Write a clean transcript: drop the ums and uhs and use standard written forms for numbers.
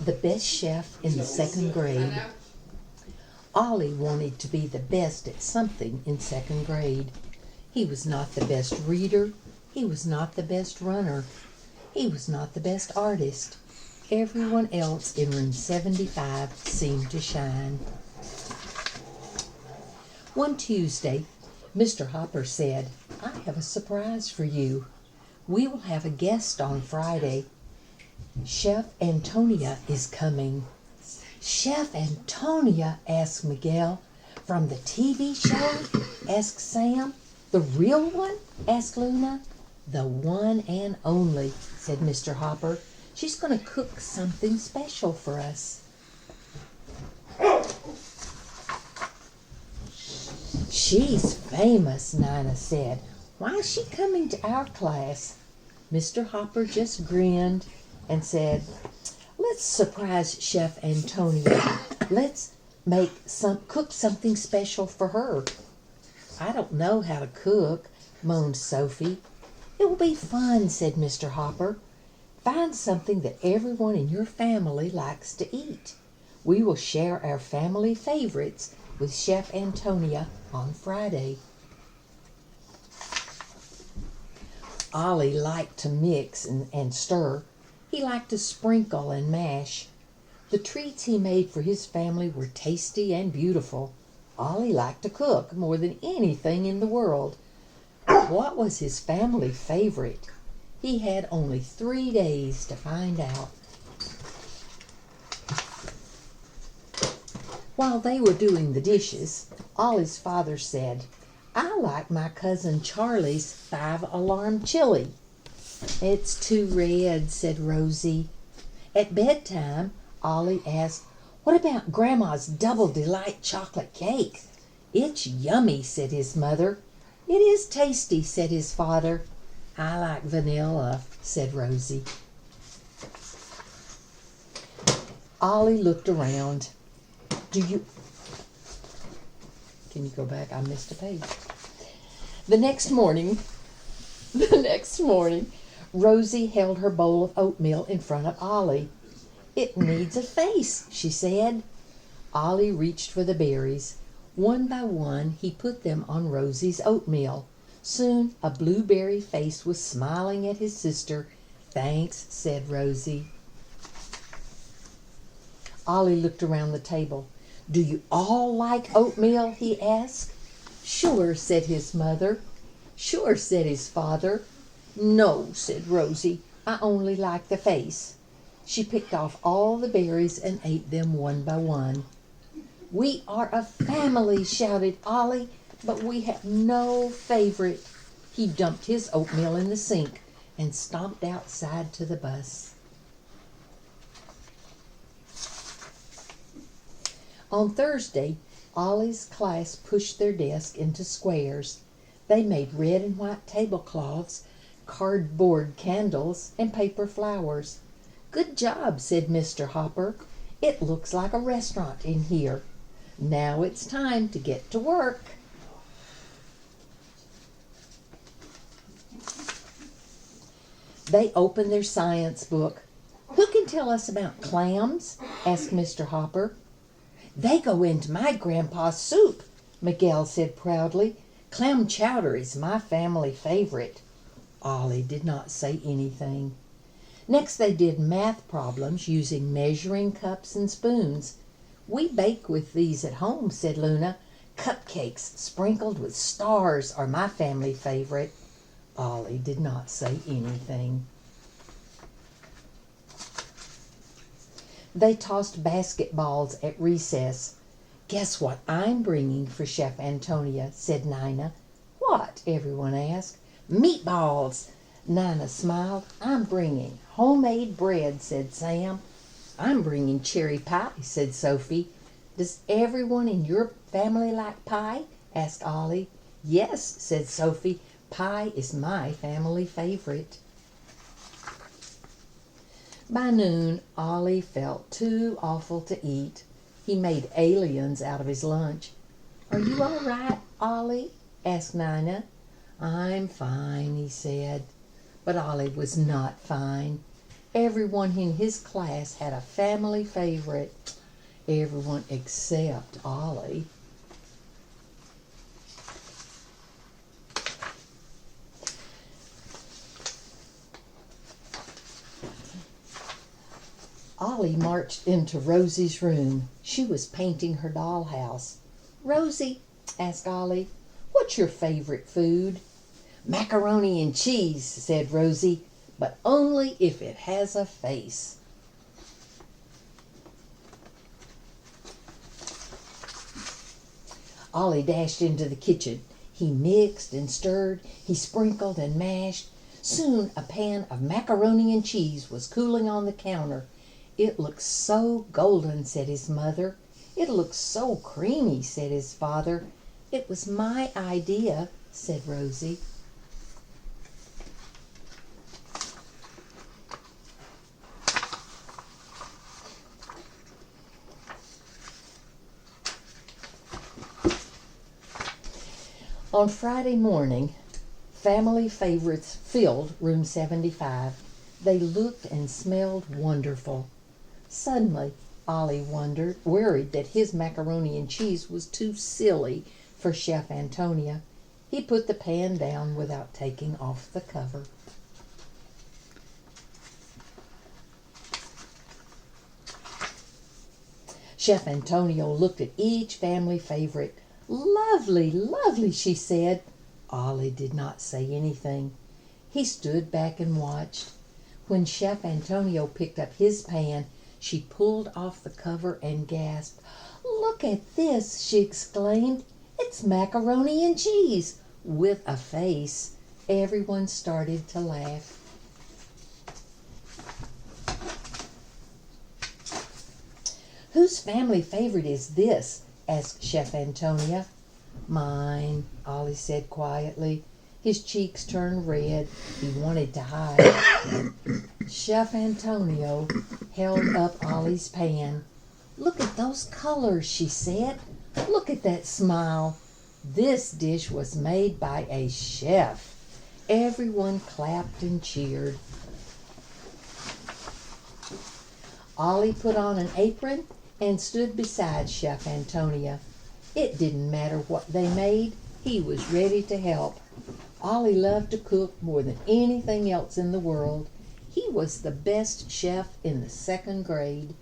The best chef in the second grade. Ollie wanted to be the best at something in second grade. He was not the best reader. He was not the best runner. He was not the best artist. Everyone else in room 75 seemed to shine. One Tuesday, Mr. Hopper said, "I have a surprise for you. We will have a guest on Friday. Chef Antonia is coming." "Chef Antonia?" asked Miguel. "From the TV show?" asked Sam. "The real one?" asked Luna. "The one and only," said Mr. Hopper. "She's going to cook something special for us." "She's famous," Nina said. "Why is she coming to our class?" Mr. Hopper just grinned and said, "Let's surprise Chef Antonia. Let's cook something special for her." "I don't know how to cook," moaned Sophie. "It will be fun," said Mr. Hopper. "Find something that everyone in your family likes to eat. We will share our family favorites with Chef Antonia on Friday." Ollie liked to mix and stir. He liked to sprinkle and mash. The treats he made for his family were tasty and beautiful. Ollie liked to cook more than anything in the world. But what was his family favorite? He had only 3 days to find out. While they were doing the dishes, Ollie's father said, "I like my cousin Charlie's 5-alarm chili." "It's too red," said Rosie. At bedtime, Ollie asked, "What about Grandma's Double Delight chocolate cake?" "It's yummy," said his mother. "It is tasty," said his father. "I like vanilla," said Rosie. Ollie looked around. Can you go back? I missed a page. The next morning, Rosie held her bowl of oatmeal in front of Ollie. "It needs a face," she said. Ollie reached for the berries. One by one, he put them on Rosie's oatmeal. Soon, a blueberry face was smiling at his sister. "Thanks," said Rosie. Ollie looked around the table. "Do you all like oatmeal?" he asked. "Sure," said his mother. "Sure," said his father. "No," said Rosie. "I only like the face." She picked off all the berries and ate them one by one. "We are a family," shouted Ollie, "but we have no favorite." He dumped his oatmeal in the sink and stomped outside to the bus. On Thursday, Ollie's class pushed their desk into squares. They made red and white tablecloths, cardboard candles, and paper flowers. "Good job," said Mr. Hopper. "It looks like a restaurant in here. Now it's time to get to work." They opened their science book. "Who can tell us about clams?" asked Mr. Hopper. "They go into my grandpa's soup," Miguel said proudly. "Clam chowder is my family favorite." Ollie did not say anything. Next they did math problems using measuring cups and spoons. "We bake with these at home," said Luna. "Cupcakes sprinkled with stars are my family favorite." Ollie did not say anything. They tossed basketballs at recess. "Guess what I'm bringing for Chef Antonia," said Nina. "What?" everyone asked. "Meatballs." Nina smiled. "I'm bringing homemade bread," said Sam. "I'm bringing cherry pie," said Sophie. "Does everyone in your family like pie?" asked Ollie. "Yes," said Sophie. "Pie is my family favorite." By noon, Ollie felt too awful to eat. He made aliens out of his lunch. "Are you all right, Ollie?" asked Nina. "I'm fine," he said. But Ollie was not fine. Everyone in his class had a family favorite. Everyone except Ollie. Ollie marched into Rosie's room. She was painting her dollhouse. "Rosie," asked Ollie, "what's your favorite food?" "Macaroni and cheese," said Rosie, "but only if it has a face." Ollie dashed into the kitchen. He mixed and stirred. He sprinkled and mashed. Soon a pan of macaroni and cheese was cooling on the counter. "It looks so golden," said his mother. "It looks so creamy," said his father. "It was my idea," said Rosie. On Friday morning, family favorites filled room 75. They looked and smelled wonderful. Suddenly, Ollie worried that his macaroni and cheese was too silly for Chef Antonia. He put the pan down without taking off the cover. Chef Antonio looked at each family favorite. "Lovely, lovely," she said. Ollie did not say anything. He stood back and watched. When Chef Antonio picked up his pan, she pulled off the cover and gasped. "Look at this," she exclaimed. "It's macaroni and cheese with a face." Everyone started to laugh. "Whose family favorite is this?" asked Chef Antonia. "Mine," Ollie said quietly. His cheeks turned red. He wanted to hide. Chef Antonio held up Ollie's pan. "Look at those colors," she said. "Look at that smile. This dish was made by a chef." Everyone clapped and cheered. Ollie put on an apron and stood beside Chef Antonia. It didn't matter what they made. He was ready to help. Ollie loved to cook more than anything else in the world. He was the best chef in the 2nd grade.